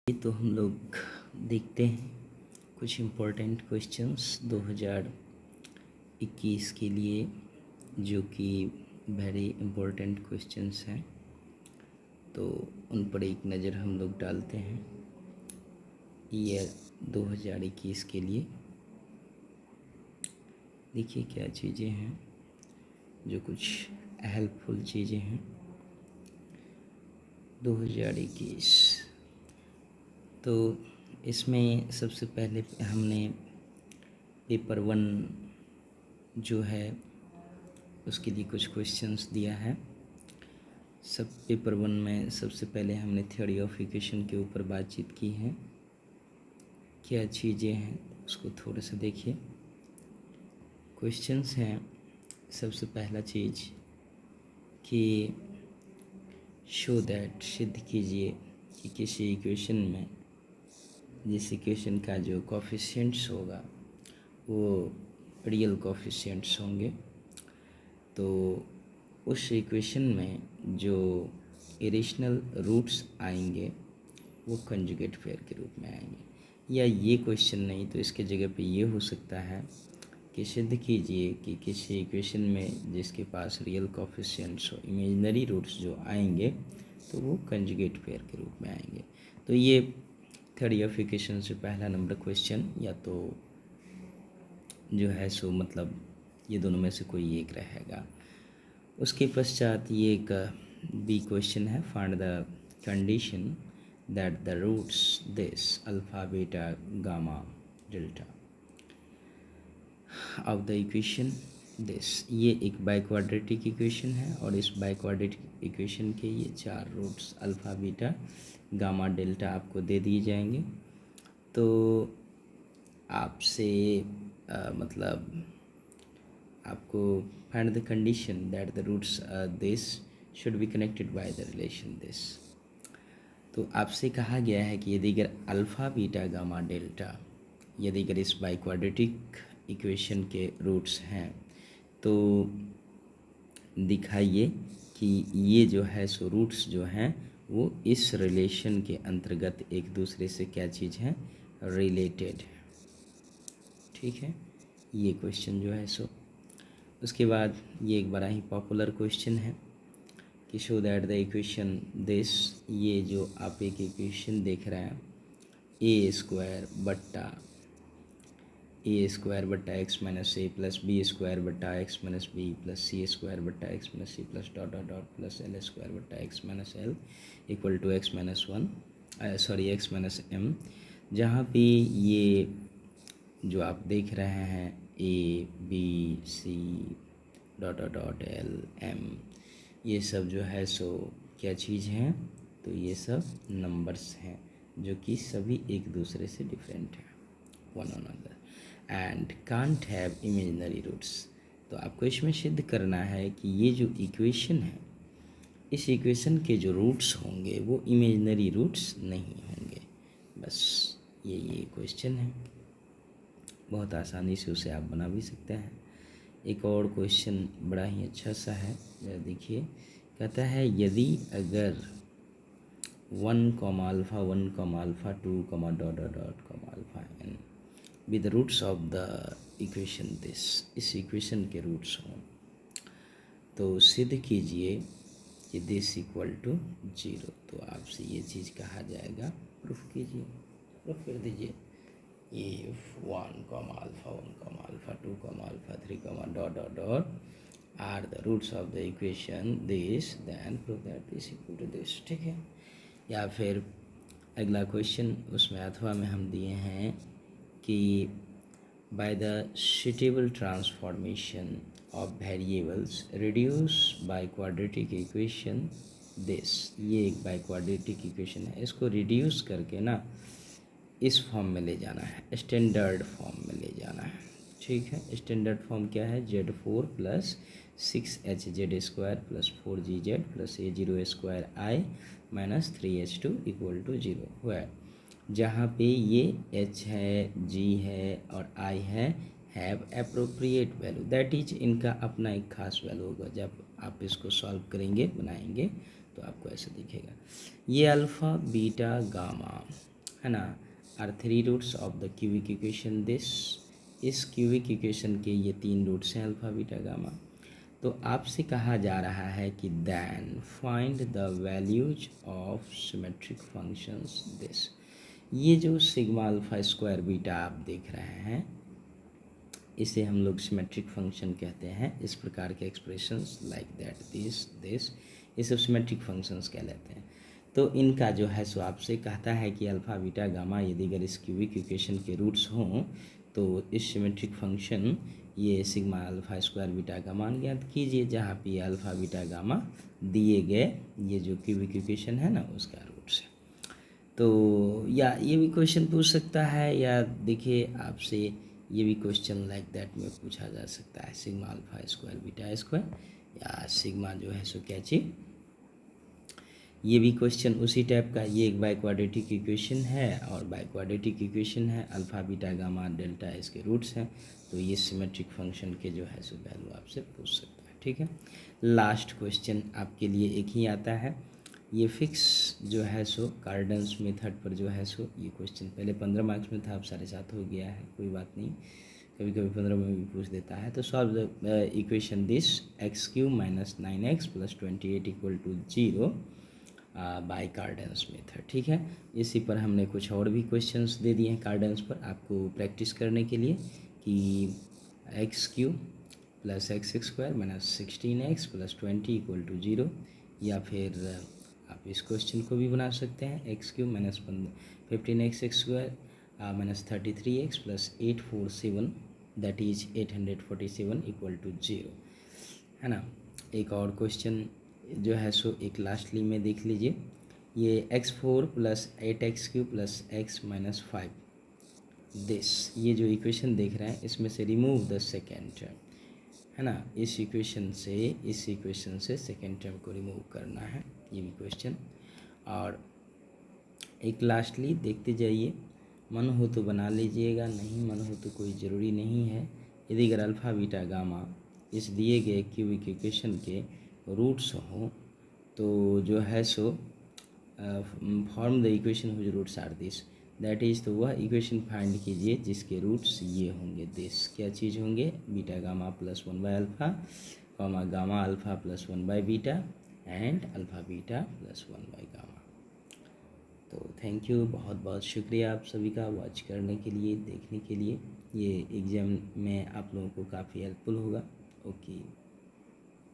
तो हम लोग देखते हैं कुछ इम्पोर्टेंट क्वेश्चंस 2021 के लिए, जो कि वेरी इम्पोर्टेंट क्वेश्चंस हैं। तो उन पर एक नज़र हम लोग डालते हैं ईयर 2021 के लिए। देखिए क्या चीज़ें हैं, जो कुछ हेल्पफुल चीज़ें हैं 2021। तो इसमें सबसे पहले हमने पेपर 1 जो है उसके लिए कुछ क्वेश्चंस दिया है। सब पेपर 1 में सबसे पहले हमने थ्योरी ऑफ इक्वेशन के ऊपर बातचीत की है। क्या चीज़ें हैं उसको थोड़ा सा देखिए। क्वेश्चंस हैं, सबसे पहला चीज़ कि शो दैट, सिद्ध कीजिए कि किसी इक्वेशन में जिस इक्वेशन का जो कोफिशिएंट्स होगा वो रियल कोफिशिएंट्स होंगे। तो उस इक्वेशन में जो इरेशनल रूट्स आएंगे वो कंजुगेट पेयर के रूप में आएंगे। या ये क्वेश्चन नहीं तो इसके जगह पे ये हो सकता है कि सिद्ध कीजिए कि किसी इक्वेशन में जिसके पास रियल कोफिशिएंट्स हो, इमेजिनरी रूट्स जो आएंगे तो वो कंजुगेट पेयर के रूप में आएंगे। तो ये थ्योरी ऑफ इक्वेशन से पहला नंबर क्वेश्चन, या तो जो है सो मतलब ये दोनों में से कोई एक रहेगा। उसके पश्चात ये एक बी क्वेश्चन है, find the condition that the roots this alpha beta gamma delta of the equation this. ये एक बाइक्वाड्रेटिक इक्वेशन है और इस बाइक्वाड्रेटिक इक्वेशन के ये 4 roots alpha beta gamma delta आपको दे दिए जाएंगे। तो आपसे मतलब आपको find the condition that the roots this should be connected by the relation this. तो आपसे कहा गया है कि यदि अगर अल्फ़ा बीटा गामा डेल्टा यदि अगर इस बाइक्वाड्रेटिक इक्वेशन के रूट्स हैं तो दिखाइए कि ये जो है सो रूट्स जो हैं वो इस रिलेशन के अंतर्गत एक दूसरे से क्या चीज़ है, रिलेटेड है। ठीक है, ये क्वेश्चन जो है सो। उसके बाद ये एक बड़ा ही पॉपुलर क्वेश्चन है कि show that the equation this. ये जो आप एक इक्वेशन देख रहे हैं ए स्क्वायर बट्टा x minus a plus b square बट्टा x minus b plus c square बट्टा x minus c plus dot dot dot plus l square बट्टा x minus l equal to x minus x minus m. जहाँ पे ये जो आप देख रहे हैं a b c dot dot dot L M, ये सब जो है सो क्या चीज़ हैं, तो ये सब नंबर्स हैं जो कि सभी एक दूसरे से डिफरेंट हैं, one another, and can't have imaginary roots. तो आपको इसमें सिद्ध करना है कि ये जो इक्वेशन है, इस इक्वेशन के जो रूट्स होंगे वो इमेजिनरी रूट्स नहीं होंगे। बस ये क्वेश्चन है, बहुत आसानी से उसे आप बना भी सकते हैं। एक और क्वेश्चन बड़ा ही अच्छा सा है, जरा देखिए। कहता है यदि अगर 1 alpha 1 alpha 2 dot dot dot alpha n be the roots of the equation this, इस इक्वेशन के रूट्स हों तो सिद्ध कीजिए कि दिस इक्वल टू 0। तो आपसे ये चीज़ कहा जाएगा, प्रूफ कीजिए, प्रूफ कर दीजिए। If 1 alpha 2 alpha 3 dot dot dot are the roots of the equation this, then prove that this equal to this. ठीक है। या फिर अगला क्वेश्चन उसमें अथवा में हम दिए हैं कि by the suitable transformation of variables reduce by quadratic equation this. ये एक बाय क्वाड्रेटिक इक्वेशन है, इसको रिड्यूस करके ना इस फॉर्म में ले जाना है, स्टैंडर्ड फॉर्म में ले जाना है। ठीक है, स्टैंडर्ड फॉर्म क्या है, Z4 plus 6HZ square plus 4GZ plus A0 square I minus 3H2 equal to 0 हुआ है। जहाँ पे ये H है, G है और I है, have appropriate value, that is इनका अपना एक खास वैल्यू होगा। जब आप इसको सॉल्व करेंगे, बनाएंगे, तो आपको ऐसा दिखेगा। ये अल्फ़ा बीटा गामा है ना, are 3 roots of the cubic equation this. इस क्यूबिक इक्वेशन के ये 3 रूट्स हैं अल्फ़ा बीटा गामा। तो आपसे कहा जा रहा है कि then find the values of symmetric functions this. ये जो सिग्मा अल्फ़ा स्क्वायर बीटा आप देख रहे हैं, इसे हम लोग सिमेट्रिक फंक्शन कहते हैं। इस प्रकार के एक्सप्रेशंस लाइक दैट दिस ये सब सिमेट्रिक फंक्शंस कहलाते हैं। तो इनका जो है सो आपसे कहता है कि अल्फ़ा बीटा गामा यदि अगर इस क्यूबिक इक्वेशन के रूट्स हों तो इस सिमेट्रिक फंक्शन ये सिग्मा अल्फ़ा स्क्वायर बीटा का मान ज्ञात कीजिए, जहाँ पे अल्फ़ा बीटा गामा दिए गए ये जो क्यूबिक इक्वेशन है ना उसका रूट्स है। तो या ये भी क्वेश्चन पूछ सकता है, या देखिए आपसे ये भी क्वेश्चन लाइक दैट में पूछा जा सकता है, sigma alpha square beta square या सिग्मा जो है सो क्या चीज़, ये भी क्वेश्चन उसी टाइप का। ये एक बाइक्वाड्रेटिक इक्वेशन है और बाइक्वाड्रेटिक इक्वेशन है, अल्फ़ा बीटा गामा डेल्टा इसके रूट्स हैं। तो ये सिमेट्रिक फंक्शन के जो है सो वैल्यू आपसे पूछ सकता है। ठीक है, लास्ट क्वेश्चन आपके लिए एक ही आता है, ये फिक्स जो है सो कार्डन्स मेथड पर जो है सो ये क्वेश्चन पहले 15 मार्क्स में था, अब 7.5 हो गया है, कोई बात नहीं, कभी कभी 15 में भी पूछ देता है। तो solve the equation this x³ - 9x + 28 = 0 by Cardan's method. ठीक है, इसी पर हमने कुछ और भी क्वेश्चंस दे दिए हैं कार्डन्स पर आपको प्रैक्टिस करने के लिए कि x³ + x² - 16x + 20 = 0, या फिर आप इस क्वेश्चन को भी बना सकते हैं x³ - 15x² - 33x + 847 that is 847 = 0, है ना। एक और क्वेश्चन जो है सो एक लास्टली में देख लीजिए, ये x4 + 8x³ + x - 5 दिस, ये जो इक्वेशन देख रहे हैं इसमें से रिमूव द सेकेंड टर्म, है ना। इस इक्वेशन से सेकेंड टर्म को रिमूव करना है, ये भी क्वेश्चन। और एक लास्टली देखते जाइए, मन हो तो बना लीजिएगा, नहीं मन हो तो कोई ज़रूरी नहीं है। यदि अगर अल्फ़ा बीटा गामा इस दिए गए क्यूबिक इक्वेशन के रूट्स हों तो जो है सो form the equation whose roots are this, that is, तो वह इक्वेशन फाइंड कीजिए जिसके रूट्स ये होंगे दिस। क्या चीज़ होंगे, बीटा गामा + 1/α, गामा अल्फ़ा + 1/बीटा एंड अल्फ़ा बीटा + 1/गामा। तो थैंक यू, बहुत बहुत शुक्रिया आप सभी का वॉच करने के लिए, देखने के लिए। ये एग्ज़ाम में आप लोगों को काफ़ी हेल्पफुल होगा। ओके।